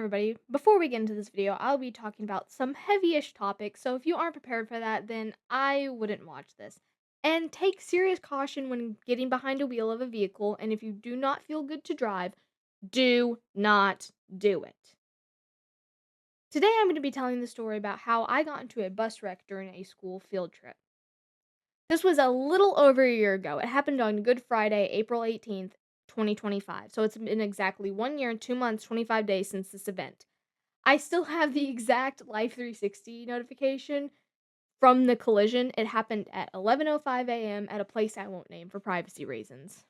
everybody. Before we get into this video, I'll be talking about some heavy-ish topics, so if you aren't prepared for that, then I wouldn't watch this. And take serious caution when getting behind a wheel of a vehicle, and if you do not feel good to drive, do not do it. Today I'm going to be telling the story about how I got into a bus wreck during a school field trip. This was a little over a year ago. It happened on Good Friday, April 18th, 2025. So it's been exactly 1 year and 2 months, 25 days since this event. I still have the exact Life 360 notification from the collision. It happened at 11:05 a.m. at a place I won't name for privacy reasons.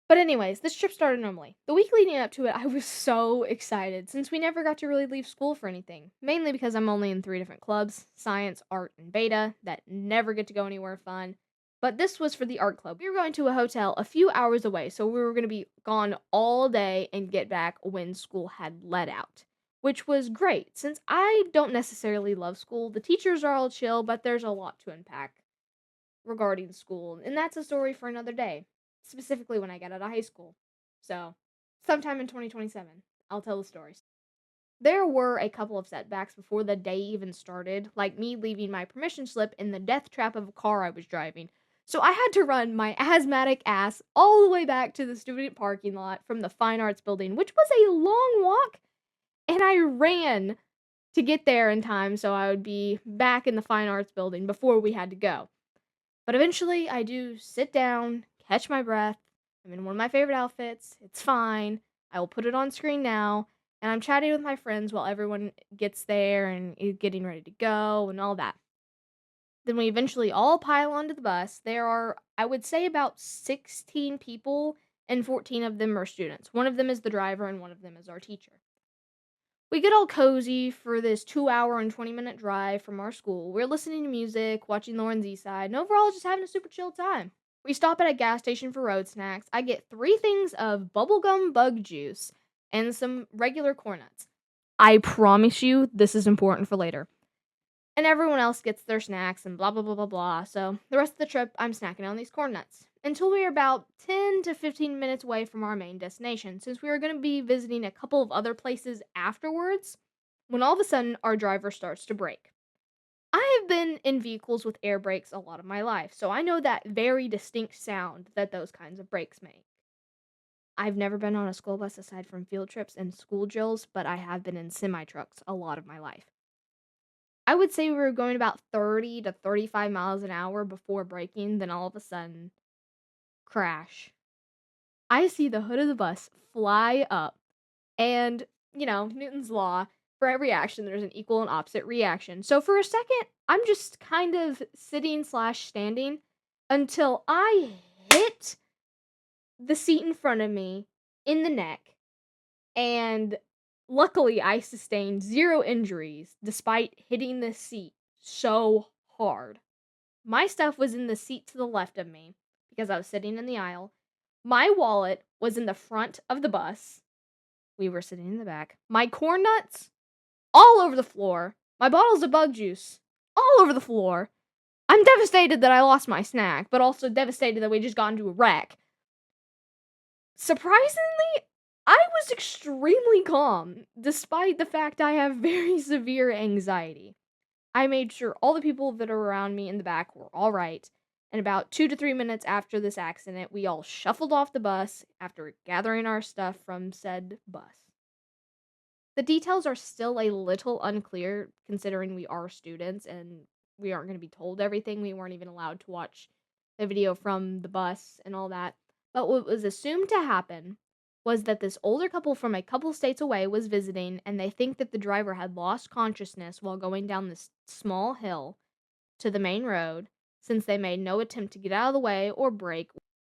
But anyways, this trip started normally. The week leading up to it, I was so excited since we never got to really leave school for anything. Mainly because I'm only in 3 different clubs, science, art, and beta, that never get to go anywhere fun. But this was for the art club. We were going to a hotel a few hours away, so we were going to be gone all day and get back when school had let out. Which was great, since I don't necessarily love school. The teachers are all chill, but there's a lot to unpack regarding school, and that's a story for another day, specifically when I get out of high school. So, sometime in 2027, I'll tell the stories. There were a couple of setbacks before the day even started, like me leaving my permission slip in the death trap of a car I was driving. So I had to run my asthmatic ass all the way back to the student parking lot from the Fine Arts building, which was a long walk, and I ran to get there in time so I would be back in the Fine Arts building before we had to go. But eventually, I do sit down, catch my breath. I'm in one of my favorite outfits. It's fine. I will put it on screen now. And I'm chatting with my friends while everyone gets there and is getting ready to go and all that. Then we eventually all pile onto the bus. There are, I would say, about 16 people, and 14 of them are students. One of them is the driver, and one of them is our teacher. We get all cozy for this 2 hour and 20-minute drive from our school. We're listening to music, watching Lauren's East Side, and overall just having a super chill time. We stop at a gas station for road snacks. I get 3 things of bubblegum bug juice and some regular corn nuts. I promise you, this is important for later. And everyone else gets their snacks and blah blah blah blah blah. So the rest of the trip, I'm snacking on these corn nuts until we are about 10 to 15 minutes away from our main destination, since we are going to be visiting a couple of other places afterwards. When all of a sudden, our driver starts to brake. I have been in vehicles with air brakes a lot of my life, so I know that very distinct sound that those kinds of brakes make. I've never been on a school bus aside from field trips and school drills, but I have been in semi trucks a lot of my life. I would say we were going about 30 to 35 miles an hour before braking, then all of a sudden, crash. I see the hood of the bus fly up, and, Newton's law, for every action, there's an equal and opposite reaction. So for a second, I'm just kind of sitting slash standing until I hit the seat in front of me in the neck, and luckily I sustained zero injuries despite hitting the seat so hard. My stuff was in the seat to the left of me because I was sitting in the aisle. My wallet was in the front of the bus. We were sitting in the back. My corn nuts all over the floor. My bottles of bug juice all over the floor. I'm devastated that I lost my snack, but also devastated that we just got into a wreck. Surprisingly, I was extremely calm, despite the fact I have very severe anxiety. I made sure all the people that are around me in the back were all right, and about 2 to 3 minutes after this accident, we all shuffled off the bus after gathering our stuff from said bus. The details are still a little unclear considering we are students and we aren't going to be told everything. We weren't even allowed to watch the video from the bus and all that. But what was assumed to happen was that this older couple from a couple states away was visiting, and they think that the driver had lost consciousness while going down this small hill to the main road, since they made no attempt to get out of the way or brake,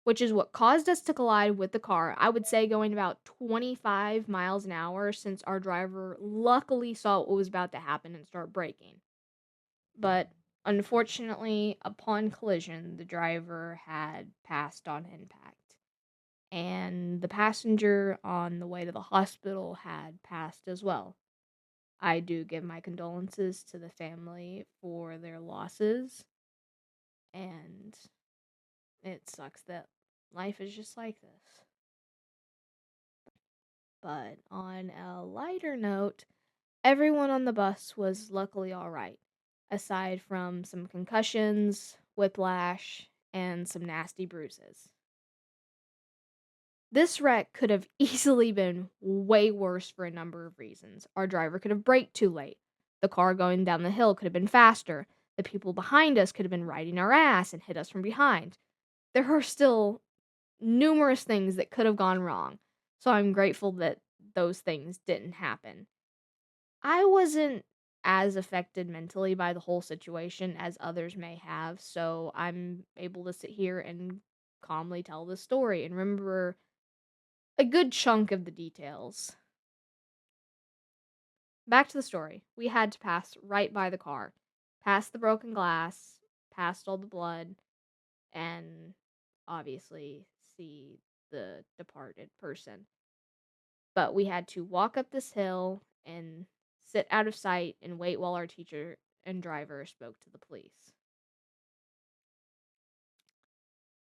which is what caused us to collide with the car. I would say going about 25 miles an hour, since our driver luckily saw what was about to happen and start braking. But unfortunately, upon collision, the driver had passed on impact, and the passenger on the way to the hospital had passed as well. I do give my condolences to the family for their losses, and it sucks that life is just like this. But on a lighter note, everyone on the bus was luckily all right, aside from some concussions, whiplash, and some nasty bruises. This wreck could have easily been way worse for a number of reasons. Our driver could have braked too late. The car going down the hill could have been faster. The people behind us could have been riding our ass and hit us from behind. There are still numerous things that could have gone wrong, so I'm grateful that those things didn't happen. I wasn't as affected mentally by the whole situation as others may have, so I'm able to sit here and calmly tell the story and remember a good chunk of the details. Back to the story. We had to pass right by the car, past the broken glass, past all the blood, and obviously see the departed person. But we had to walk up this hill and sit out of sight and wait while our teacher and driver spoke to the police.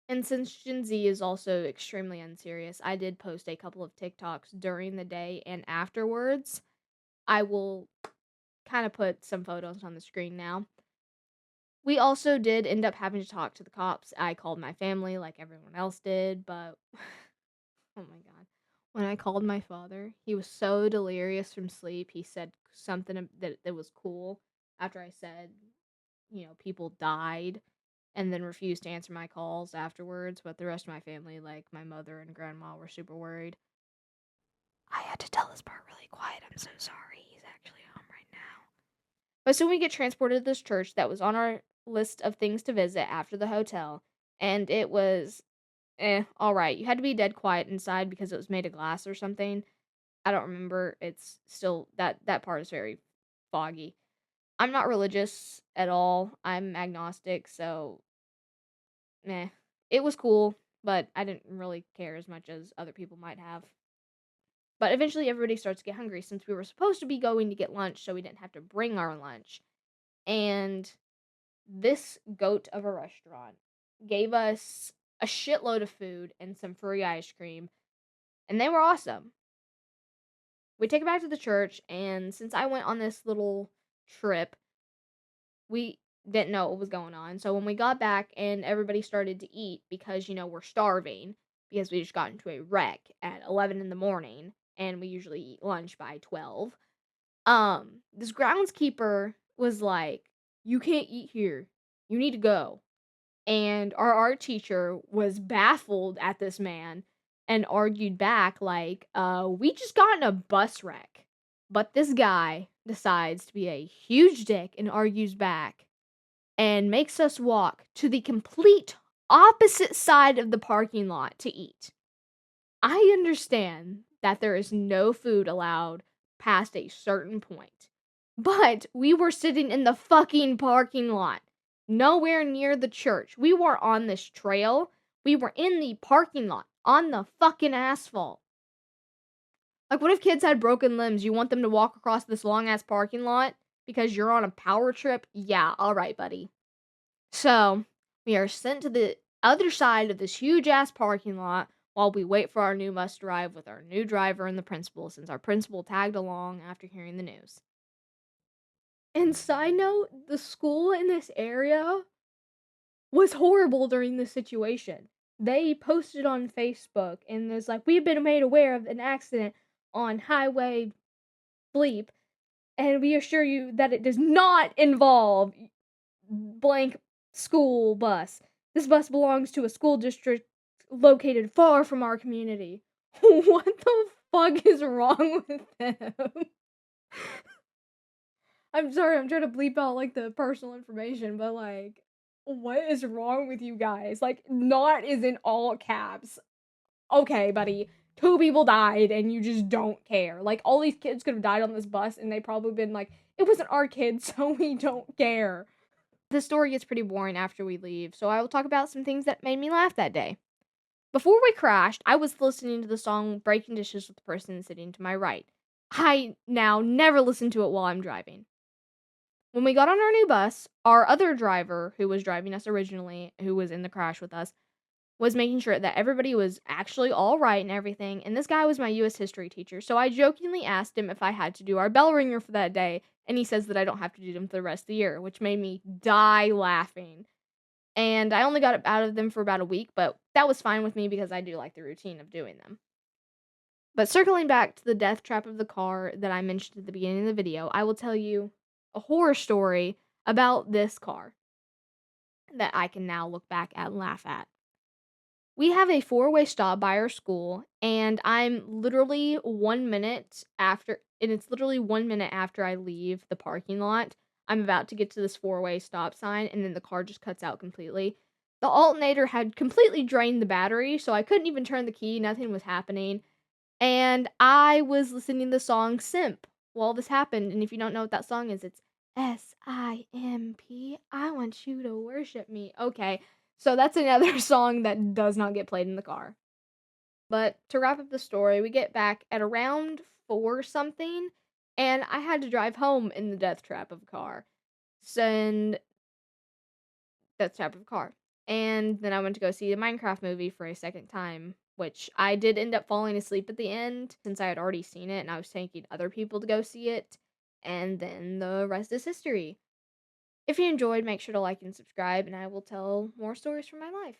And since Gen Z is also extremely unserious, I did post a couple of TikToks during the day and afterwards. I will kind of put some photos on the screen now. We also did end up having to talk to the cops. I called my family like everyone else did, but oh my god. When I called my father, he was so delirious from sleep. He said something that was cool after I said, people died and then refused to answer my calls afterwards. But the rest of my family, like my mother and grandma, were super worried. I had to tell this part really quiet. I'm so sorry. He's actually home right now. But soon we get transported to this church that was on our list of things to visit after the hotel. And it was alright. You had to be dead quiet inside because it was made of glass or something. I don't remember. It's still that part is very foggy. I'm not religious at all. I'm agnostic, so meh. It was cool, but I didn't really care as much as other people might have. But eventually everybody starts to get hungry since we were supposed to be going to get lunch, so we didn't have to bring our lunch. And this goat of a restaurant gave us a shitload of food and some free ice cream, and they were awesome. We take it back to the church, and since I went on this little trip, we didn't know what was going on. So when we got back and everybody started to eat because, we're starving because we just got into a wreck at 11 in the morning and we usually eat lunch by 12. This groundskeeper was like, "You can't eat here. You need to go." And our art teacher was baffled at this man and argued back like, we just got in a bus wreck. But this guy decides to be a huge dick and argues back and makes us walk to the complete opposite side of the parking lot to eat. I understand that there is no food allowed past a certain point, but we were sitting in the fucking parking lot, nowhere near the church. We were on this trail. We were in the parking lot on the fucking asphalt. Like, what if kids had broken limbs? You want them to walk across this long ass parking lot because you're on a power trip? Yeah, alright, buddy. So, we are sent to the other side of this huge ass parking lot while we wait for our new bus to arrive with our new driver and the principal, since our principal tagged along after hearing the news. And side note, the school in this area was horrible during this situation. They posted on Facebook and was like, "We've been made aware of an accident on highway bleep, and we assure you that it does not involve blank school bus. This bus belongs to a school district located far from our community." What the fuck is wrong with them? I'm sorry, I'm trying to bleep out like the personal information, but like, what is wrong with you guys? Like, not is in all caps. Okay, buddy. 2 people died and you just don't care. Like, all these kids could have died on this bus and they probably been like, "It wasn't our kids, so we don't care." The story gets pretty boring after we leave, so I will talk about some things that made me laugh that day. Before we crashed, I was listening to the song Breaking Dishes with the person sitting to my right. I now never listen to it while I'm driving. When we got on our new bus, our other driver, who was driving us originally, who was in the crash with us, was making sure that everybody was actually all right and everything, and this guy was my US history teacher, so I jokingly asked him if I had to do our bell ringer for that day, and he says that I don't have to do them for the rest of the year, which made me die laughing. And I only got out of them for about a week, but that was fine with me because I do like the routine of doing them. But circling back to the death trap of the car that I mentioned at the beginning of the video, I will tell you a horror story about this car that I can now look back at and laugh at. We have a four-way stop by our school, and I'm literally 1 minute after, and it's literally 1 minute after I leave the parking lot. I'm about to get to this four-way stop sign, and then the car just cuts out completely. The alternator had completely drained the battery, so I couldn't even turn the key, nothing was happening. And I was listening to the song Simp while this happened, and if you don't know what that song is, it's SIMP, I want you to worship me. Okay, so that's another song that does not get played in the car. But to wrap up the story, we get back at around 4 something, and I had to drive home in the death trap of a car. And Death Trap of a Car. And then I went to go see the Minecraft movie for a second time, which I did end up falling asleep at the end since I had already seen it and I was taking other people to go see it. And then the rest is history. If you enjoyed, make sure to like and subscribe, and I will tell more stories from my life.